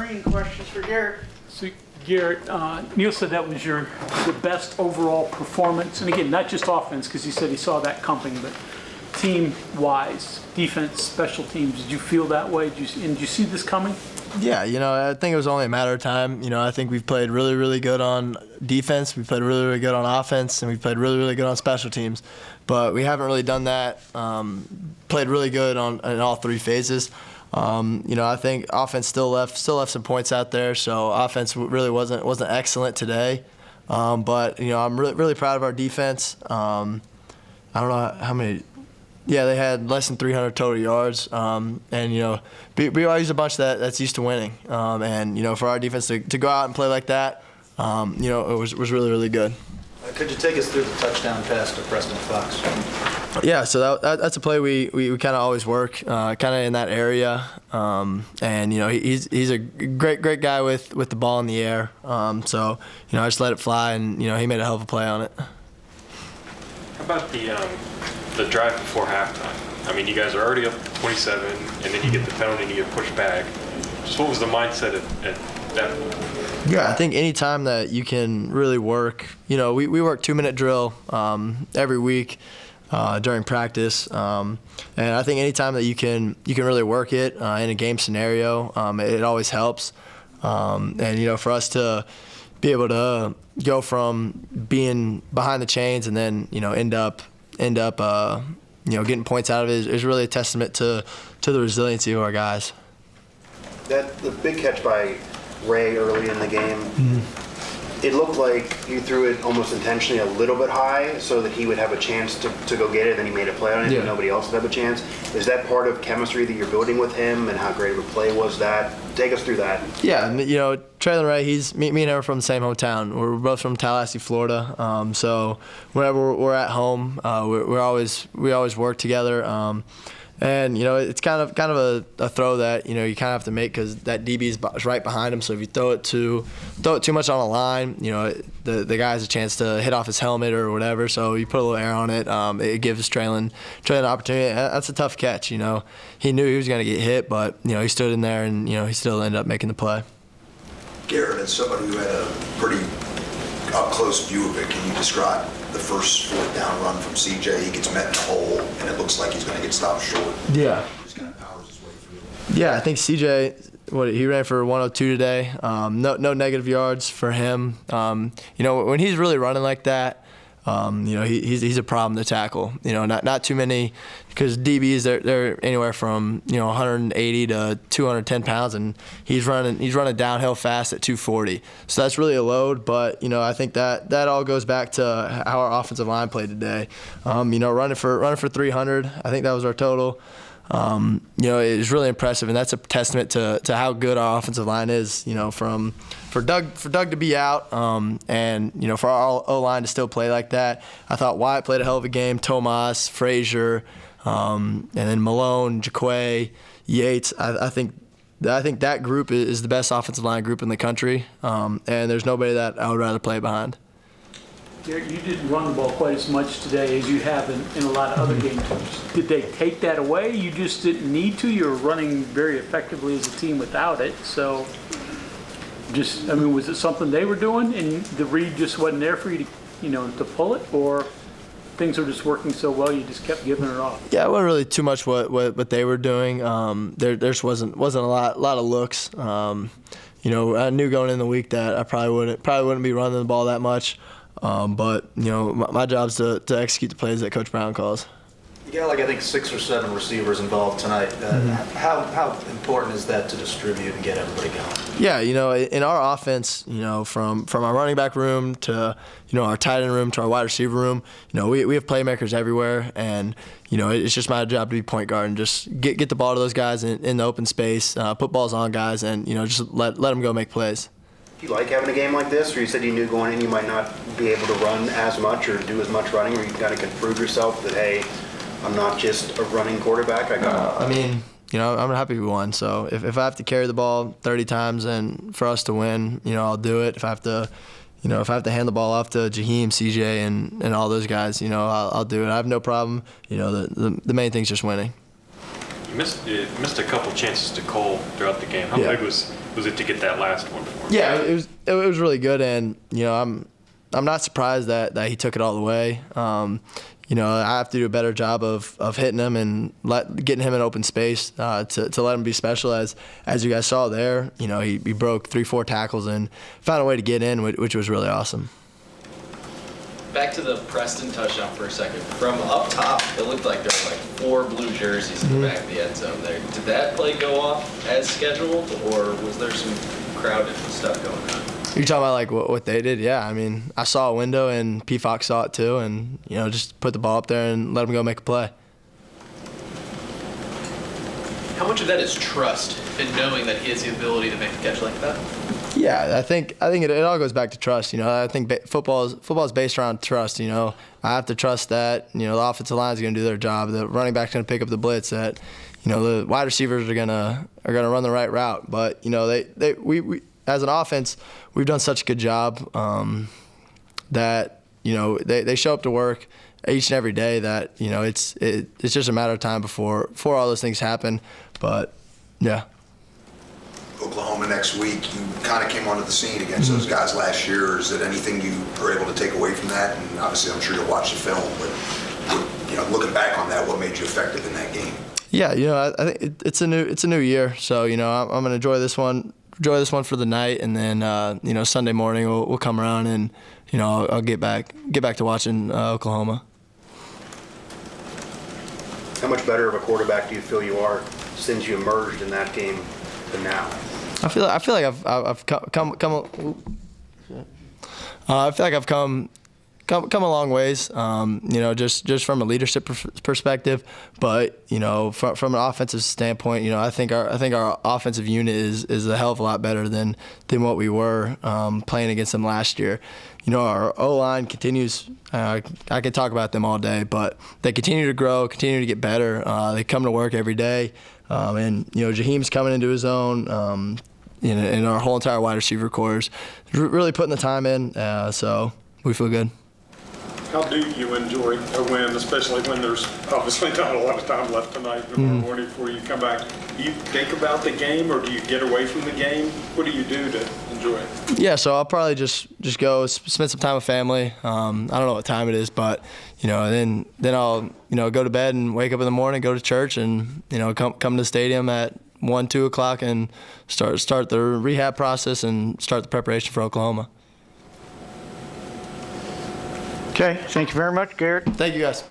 Greene, questions for Garrett. So, Garrett, Neil said that was the best overall performance, and again, not just offense, because he said he saw that coming, but team-wise, defense, special teams. Did you feel that way? Did you see this coming? Yeah, I think it was only a matter of time. I think we've played really, really good on defense. We played really, really good on offense, and we played really, really good on special teams. But we haven't really done that. Played really good in all three phases. I think offense still left some points out there. So offense really wasn't excellent today. But I'm really proud of our defense. I don't know how many. Yeah, they had less than 300 total yards, and we always a bunch that's used to winning, and for our defense to go out and play like that, it was really, really good. Could you take us through the touchdown pass to Preston Fox? Yeah, so that's a play we kind of always work, kind of in that area, and he's a great guy with the ball in the air, so I just let it fly, and he made a hell of a play on it. How about the drive before halftime? I mean, you guys are already up 27, and then you get the penalty and you get pushed back. Just what was the mindset at that point? Yeah, I think any time that you can really work, we work 2-minute drill every week during practice, and I think any time that you can really work it in a game scenario, it always helps. And for us to be able to go from being behind the chains and then end up getting points out of it is really a testament to the resiliency of our guys. The big catch by Ray early in the game, it looked like you threw it almost intentionally a little bit high so that he would have a chance to go get it, and then he made a play on it, and nobody else would have a chance. Is that part of chemistry that you're building with him, and how great of a play was that? Take us through that. Yeah, Traylon Ray, me and him are from the same hometown. We're both from Tallahassee, Florida. So whenever we're at home, we always work together. And it's kind of a throw that you kind of have to make because that DB is right behind him. So if you throw it too much on the line, the guy has a chance to hit off his helmet or whatever. So you put a little air on it. It gives Traylon an opportunity. That's a tough catch. He knew he was going to get hit, but he stood in there and he still ended up making the play. Garrett, as somebody who had a pretty up close view of it, can you describe the first fourth down run from CJ? He gets met in the hole, and it looks like he's going to get stopped short. Yeah. He just kind of powers his way through. Yeah, I think CJ, he ran for 102 today. No negative yards for him. When he's really running like that, he's a problem to tackle. Not too many, because DBs they're anywhere from 180 to 210 pounds, and he's running downhill fast at 240. So that's really a load. But I think that all goes back to how our offensive line played today. Running for 300. I think that was our total. It was really impressive, and that's a testament to how good our offensive line is. For Doug to be out, and for our O-line to still play like that. I thought Wyatt played a hell of a game. Tomas, Frazier, and then Malone, Jaquay, Yates. I think that group is the best offensive line group in the country, and there's nobody that I would rather play behind. You didn't run the ball quite as much today as you have in a lot of other games. Did they take that away? You just didn't need to? You were running very effectively as a team without it. So, was it something they were doing and the read just wasn't there for you to pull it? Or things were just working so well you just kept giving it off? Yeah, it wasn't really too much what they were doing. There just wasn't a lot of looks. I knew going in the week that I probably wouldn't be running the ball that much. But my job's to execute the plays that Coach Brown calls. You got I think 6 or 7 receivers involved tonight. How important is that to distribute and get everybody going? Yeah, in our offense, from our running back room to our tight end room to our wide receiver room, we have playmakers everywhere, and it's just my job to be point guard and just get the ball to those guys in the open space, put balls on guys, and just let them go make plays. Do you like having a game like this, where you said you knew going in you might not be able to run as much or do as much running, where you kind of can prove yourself that, hey, I'm not just a running quarterback? I'm happy we won. So if I have to carry the ball 30 times and for us to win, I'll do it. If I have to, hand the ball off to Jaheim, CJ, and all those guys, I'll do it. I have no problem. The main thing's just winning. You missed a couple chances to Cole throughout the game. How big was it to get that last one for him? Yeah, it was really good, and I'm not surprised that he took it all the way. I have to do a better job of hitting him and getting him in open space to let him be special. As you guys saw there, he broke 3-4 tackles and found a way to get in, which was really awesome. Back to the Preston touchdown for a second. From up top, it looked like there were like 4 blue jerseys in the back of the end zone there. Did that play go off as scheduled, or was there some crowded stuff going on? You're talking about like what they did? Yeah, I mean, I saw a window and P. Fox saw it too, and just put the ball up there and let him go make a play. How much of that is trust in knowing that he has the ability to make a catch like that? Yeah, I think it all goes back to trust. I think football is based around trust. I have to trust that the offensive line is going to do their job. The running back's going to pick up the blitz. That the wide receivers are gonna run the right route. But we as an offense, we've done such a good job that they show up to work each and every day. That it's just a matter of time before all those things happen. But yeah. Oklahoma next week, you kind of came onto the scene against those guys last year. Is it anything you are able to take away from that? And obviously, I'm sure you'll watch the film, but looking back on that, what made you effective in that game? Yeah, I think it's a new year, so I'm gonna enjoy this one for the night, and then Sunday morning we'll come around and I'll get back to watching Oklahoma. How much better of a quarterback do you feel you are since you emerged in that game than now? I feel like I've come a long ways. Just from a leadership perspective, but from an offensive standpoint, I think our offensive unit is a hell of a lot better than what we were playing against them last year. Our O-line continues. I could talk about them all day, but they continue to grow, continue to get better. They come to work every day, and Jaheim's coming into his own. And our whole entire wide receiver corps is really putting the time in, so we feel good. How do you enjoy a win, especially when there's obviously not a lot of time left tonight tomorrow morning before you come back? Do you think about the game, or do you get away from the game? What do you do to enjoy it? Yeah, so I'll probably just go spend some time with family. I don't know what time it is, but then I'll go to bed and wake up in the morning, go to church, and come to the stadium at 1-2 o'clock and start the rehab process and start the preparation for Oklahoma. Okay, thank you very much, Garrett. Thank you, guys.